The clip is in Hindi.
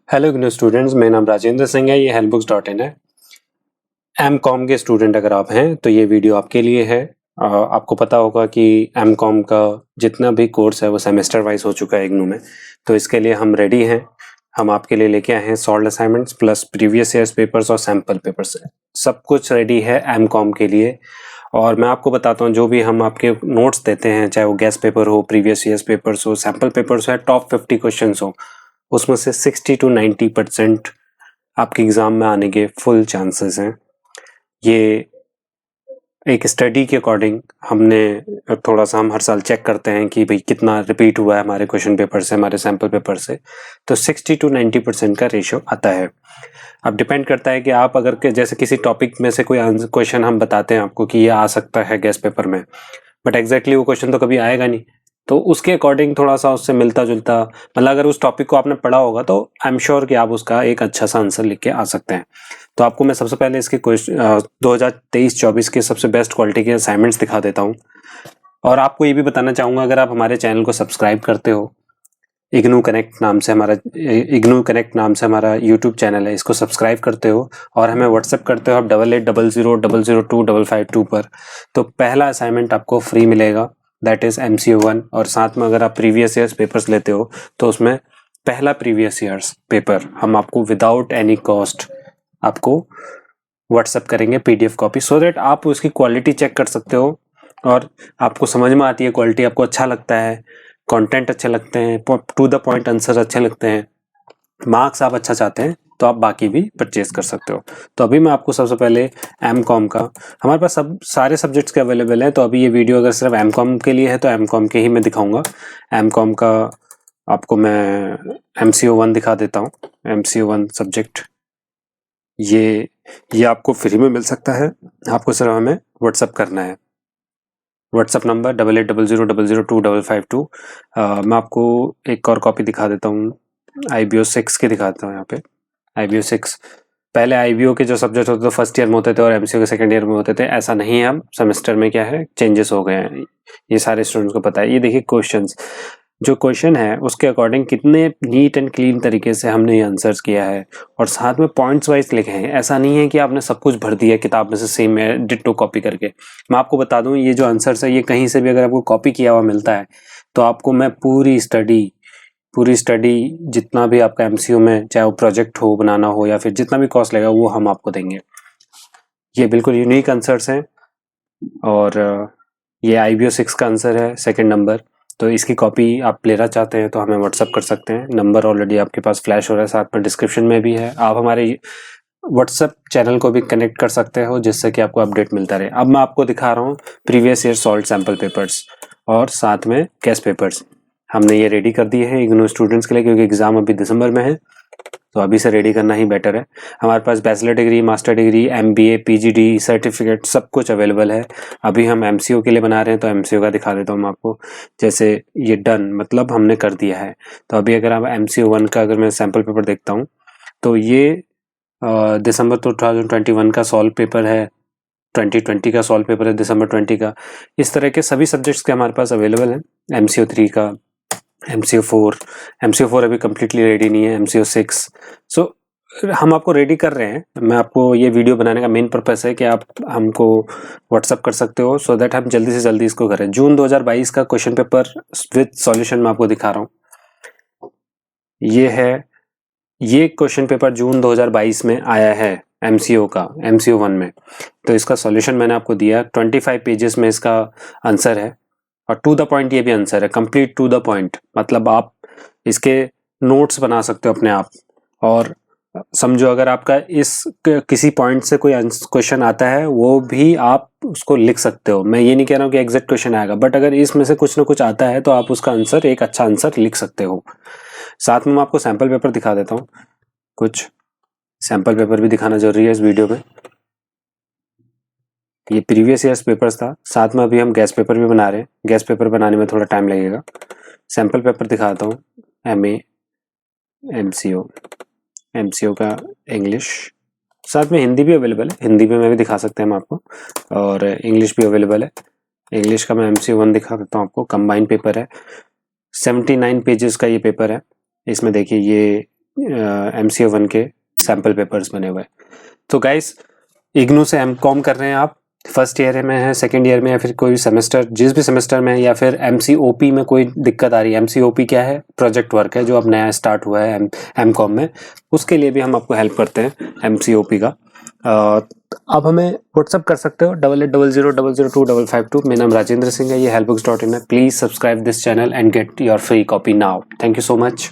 हेलो इग्नू स्टूडेंट्स, मेरा नाम राजेंद्र सिंह है। ये helpbooks.in है। एम.कॉम के स्टूडेंट अगर आप हैं तो ये वीडियो आपके लिए है। आपको पता होगा कि एम.कॉम का जितना भी कोर्स है वो सेमेस्टर वाइज हो चुका है इग्नू में, तो इसके लिए हम रेडी हैं। हम आपके लिए लेके आए हैं solve assignments plus previous years papers और सैम्पल पेपर्स। सब कुछ रेडी है एम.कॉम के लिए। और मैं आपको बताता हूँ, जो भी हम आपके नोट्स देते हैं, चाहे वो गेस्ट पेपर हो, प्रीवियस ईयर्स पेपर्स हो, सैम्पल पेपर्स हो या टॉप 50 क्वेश्चन हो, उसमें से 60 to 90% आपके एग्जाम में आने के फुल चांसेस हैं। ये एक स्टडी के अकॉर्डिंग हमने थोड़ा सा हम हर साल चेक करते हैं कि भाई कितना रिपीट हुआ है हमारे क्वेश्चन पेपर से, हमारे सैम्पल पेपर से, तो 60 to 90% का रेशियो आता है। अब डिपेंड करता है कि आप अगर जैसे किसी टॉपिक में से कोई क्वेश्चन हम बताते हैं आपको कि ये आ सकता है गेस्ट पेपर में, बट एग्जैक्टली वो क्वेश्चन तो कभी आएगा नहीं, तो उसके अकॉर्डिंग थोड़ा सा उससे मिलता जुलता, मतलब अगर उस टॉपिक को आपने पढ़ा होगा तो आई एम श्योर कि आप उसका एक अच्छा सा आंसर लिख के आ सकते हैं। तो आपको मैं सबसे पहले इसके 2023-24 के सबसे बेस्ट क्वालिटी के असाइनमेंट्स दिखा देता हूँ। और आपको ये भी बताना चाहूँगा, अगर आप हमारे चैनल को सब्सक्राइब करते हो, इग्नू कनेक्ट नाम से हमारा यूट्यूब चैनल है, इसको सब्सक्राइब करते हो और हमें व्हाट्सएप करते हो आप 88000002 पर, तो पहला असाइनमेंट आपको फ्री मिलेगा, दैट इज MCO1। और साथ में अगर आप प्रीवियस ईयर्स पेपर्स लेते हो तो उसमें पहला प्रीवियस ईयर्स पेपर हम आपको विदाउट एनी कॉस्ट आपको व्हाट्सएप करेंगे PDF कॉपी, सो दैट आप उसकी क्वालिटी चेक कर सकते हो और आपको समझ में आती है क्वालिटी, आपको अच्छा लगता है, कंटेंट अच्छे लगते हैं, टू द पॉइंट आंसर अच्छे लगते हैं, मार्क्स आप अच्छा चाहते हैं, तो आप बाकी भी परचेज कर सकते हो। तो अभी मैं आपको सबसे पहले M.Com का, हमारे पास सब सारे सब्जेक्ट्स के अवेलेबल हैं, तो अभी ये वीडियो अगर सिर्फ M.Com के लिए है तो M.Com के ही मैं दिखाऊंगा। M.Com का आपको मैं MCO1 दिखा देता हूँ। MCO1 सब्जेक्ट ये आपको फ्री में मिल सकता है, आपको सिर्फ हमें व्हाट्सअप करना है। WhatsApp number 880000025552। मैं आपको एक और कॉपी दिखा देता हूँ, IBO 6 के दिखाता हूँ यहाँ पे। IBO 6 पहले IBO के जो सब्जेक्ट होते थे फर्स्ट ईयर में होते थे और MCO के सेकंड ईयर में होते थे, ऐसा नहीं है। अब सेमेस्टर में क्या है, चेंजेस हो गए हैं, ये सारे स्टूडेंट्स को पता है। ये देखिए क्वेश्चंस, जो क्वेश्चन है उसके अकॉर्डिंग कितने नीट एंड क्लीन तरीके से हमने ये आंसर्स किया है और साथ में पॉइंट्स वाइज लिखे हैं। ऐसा नहीं है कि आपने सब कुछ भर दिया किताब में से सेम है डिट्टो कॉपी करके। मैं आपको बता दूं, ये जो आंसर्स है ये कहीं से भी अगर आपको कॉपी किया हुआ मिलता है तो आपको मैं पूरी स्टडी जितना भी आपका MCO में, चाहे वो प्रोजेक्ट हो, बनाना हो, या फिर जितना भी कॉस्ट लगेगा वो हम आपको देंगे। ये बिल्कुल यूनिक आंसर्स हैं और ये IBO 6 का आंसर है, सेकंड नंबर। तो इसकी कॉपी आप लेना चाहते हैं तो हमें व्हाट्सअप कर सकते हैं, नंबर ऑलरेडी आपके पास फ्लैश हो रहा है, साथ में डिस्क्रिप्शन में भी है। आप हमारे व्हाट्सएप चैनल को भी कनेक्ट कर सकते हो जिससे कि आपको अपडेट मिलता रहे। अब मैं आपको दिखा रहा हूँ previous year solve sample papers और साथ में गेस्ट पेपर्स। हमने ये रेडी कर दिए हैं इग्नू स्टूडेंट्स के लिए, क्योंकि एग्जाम अभी दिसंबर में है, तो अभी से रेडी करना ही बेटर है। हमारे पास bachelor degree, master degree, MBA, PGD certificate सब कुछ अवेलेबल है। अभी हम MCO के लिए बना रहे हैं तो MCO का दिखा देता हूँ मैं आपको। जैसे ये डन, मतलब हमने कर दिया है। तो अभी अगर आप MCO1 का अगर मैं सैम्पल पेपर देखता हूँ तो ये दिसंबर 2021 का सॉल्व पेपर है, 2020 का सॉल्व पेपर है दिसंबर 20 का। इस तरह के सभी सब्जेक्ट्स के हमारे पास अवेलेबल हैं। MCO3 का, MCO4 अभी कम्प्लीटली रेडी नहीं है, MCO6। सो हम आपको रेडी कर रहे हैं। मैं आपको ये वीडियो बनाने का मेन पर्पस है कि आप हमको व्हाट्सअप कर सकते हो, सो दैट हम जल्दी से जल्दी इसको करें। जून 2022 का क्वेश्चन पेपर विद सॉल्यूशन मैं आपको दिखा रहा हूँ। ये है, ये क्वेश्चन पेपर जून 2022 में आया है MCO का, MCO1 में। तो इसका सॉल्यूशन मैंने आपको दिया, 25 पेजेस में इसका आंसर है और टू द पॉइंट ये भी आंसर है, कंप्लीट टू द पॉइंट। मतलब आप इसके नोट्स बना सकते हो अपने आप। और समझो अगर आपका इस किसी पॉइंट से कोई क्वेश्चन आता है वो भी आप उसको लिख सकते हो। मैं ये नहीं कह रहा हूँ कि एग्जैक्ट क्वेश्चन आएगा, बट अगर इसमें से कुछ ना कुछ आता है तो आप उसका आंसर, एक अच्छा आंसर लिख सकते हो। साथ में मैं आपको सैम्पल पेपर दिखा देता हूँ, कुछ सैम्पल पेपर भी दिखाना जरूरी है इस वीडियो में। ये प्रीवियस ईयर्स पेपर्स था, साथ में अभी हम गेस्ट पेपर भी बना रहे हैं। गेस्ट पेपर बनाने में थोड़ा टाइम लगेगा। सैम्पल पेपर दिखाता हूँ, MA MCO का इंग्लिश, साथ में हिंदी भी अवेलेबल है, हिंदी में भी दिखा सकते हैं हम आपको, और इंग्लिश भी अवेलेबल है। इंग्लिश का मैं MCO1 दिखा देता हूँ आपको। कंबाइंड पेपर है, 79 पेजेस का ये पेपर है। इसमें देखिए ये MCO 1 के सैम्पल पेपर्स बने हुए। तो गाइस, इग्नू से M.Com कर रहे हैं आप, फर्स्ट ईयर में है, सेकेंड ईयर में, या फिर कोई सेमेस्टर, जिस भी सेमेस्टर में है, या फिर MCOP में कोई दिक्कत आ रही है। MCOP क्या है? प्रोजेक्ट वर्क है जो अब नया स्टार्ट हुआ है M.Com में, उसके लिए भी हम आपको हेल्प करते हैं MCOP का। आप हमें व्हाट्सअप कर सकते हो 8800002552। मेरा नाम राजेंद्र सिंह है, ये helpbooks.in है। Please subscribe this channel and get your free copy now. Thank you so much.